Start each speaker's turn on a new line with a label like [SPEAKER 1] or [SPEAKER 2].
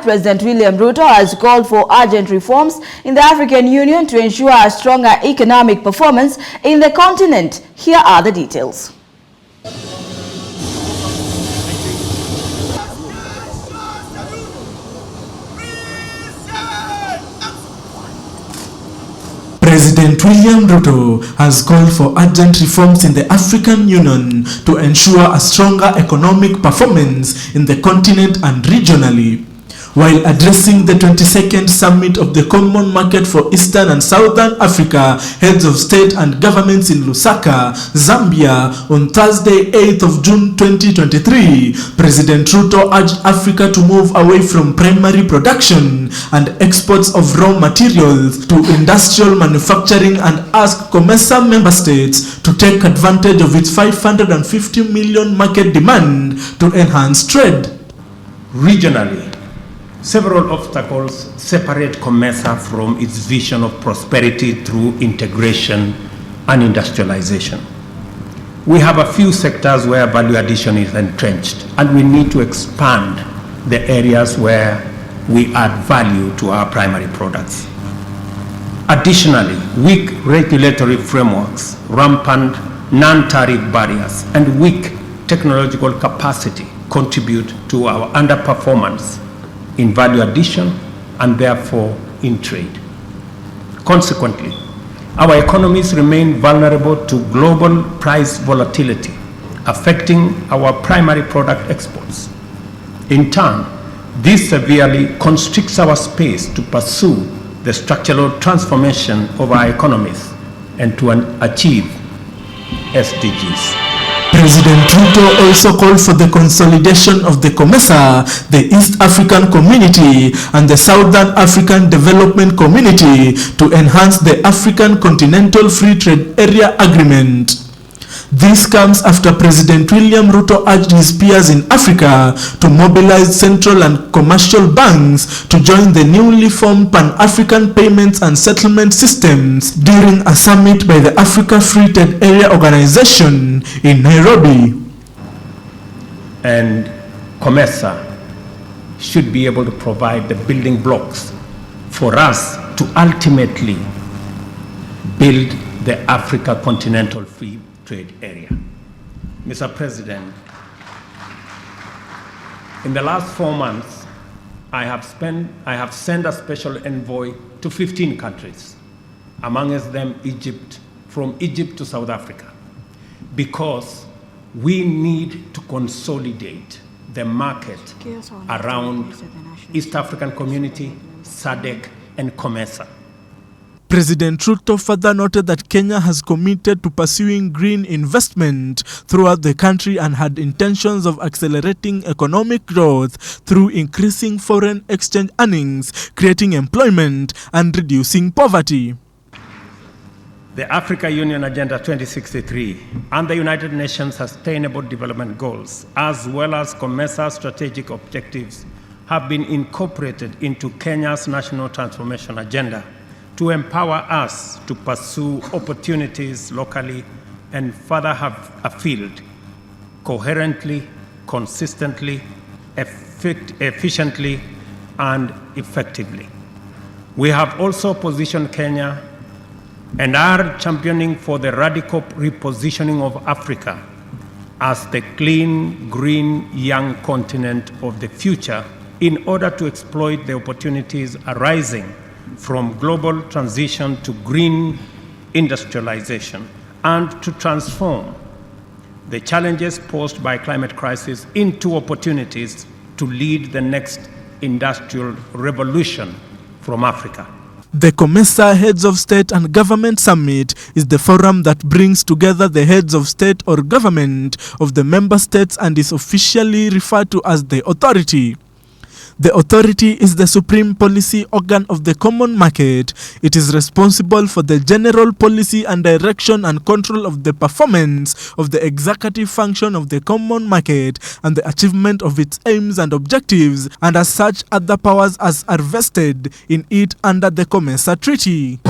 [SPEAKER 1] President William Ruto has called for urgent reforms in the African Union to ensure a stronger economic performance in the continent. Here are the details.
[SPEAKER 2] President William Ruto has called for urgent reforms in the African Union to ensure a stronger economic performance in the continent and regionally. While addressing the 22nd Summit of the Common Market for Eastern and Southern Africa, heads of state and governments in Lusaka, Zambia, on Thursday, 8th of June 2023, President Ruto urged Africa to move away from primary production and exports of raw materials to industrial manufacturing and asked COMESA member states to take advantage of its 550 million market demand to enhance trade.
[SPEAKER 3] Regionally, several obstacles separate COMESA from its vision of prosperity through integration and industrialization. We have a few sectors where value addition is entrenched, and we need to expand the areas where we add value to our primary products. Additionally, weak regulatory frameworks, rampant non-tariff barriers, and weak technological capacity contribute to our underperformance in value addition and therefore in trade. Consequently, our economies remain vulnerable to global price volatility, affecting our primary product exports. In turn, this severely constricts our space to pursue the structural transformation of our economies and to achieve SDGs.
[SPEAKER 2] President Ruto also called for the consolidation of the COMESA, the East African Community, and the Southern African Development Community to enhance the African Continental Free Trade Area Agreement. This comes after President William Ruto urged his peers in Africa to mobilize central and commercial banks to join the newly formed Pan-African Payments and Settlement Systems during a summit by the Africa Free Trade Area Organization in Nairobi.
[SPEAKER 3] And COMESA should be able to provide the building blocks for us to ultimately build the Africa Continental Free Trade Area. Mr. President, in the last 4 months, I have sent a special envoy to 15 countries, amongst them Egypt, from Egypt to South Africa, because we need to consolidate the market around East African Community, SADC, and COMESA.
[SPEAKER 2] President Ruto further noted that Kenya has committed to pursuing green investment throughout the country and had intentions of accelerating economic growth through increasing foreign exchange earnings, creating employment, and reducing poverty.
[SPEAKER 3] The Africa Union Agenda 2063 and the United Nations Sustainable Development Goals, as well as COMESA strategic objectives, have been incorporated into Kenya's National Transformation Agenda to empower us to pursue opportunities locally and further have a field coherently, consistently, efficiently, and effectively. We have also positioned Kenya and are championing for the radical repositioning of Africa as the clean, green, young continent of the future in order to exploit the opportunities arising from global transition to green industrialization and to transform the challenges posed by climate crisis into opportunities to lead the next industrial revolution from Africa.
[SPEAKER 2] The COMESA Heads of State and Government Summit is the forum that brings together the heads of state or government of the member states and is officially referred to as the authority. The authority is the supreme policy organ of the common market. It is responsible for the general policy and direction and control of the performance of the executive function of the common market and the achievement of its aims and objectives, and as such other powers as are vested in it under the COMESA Treaty.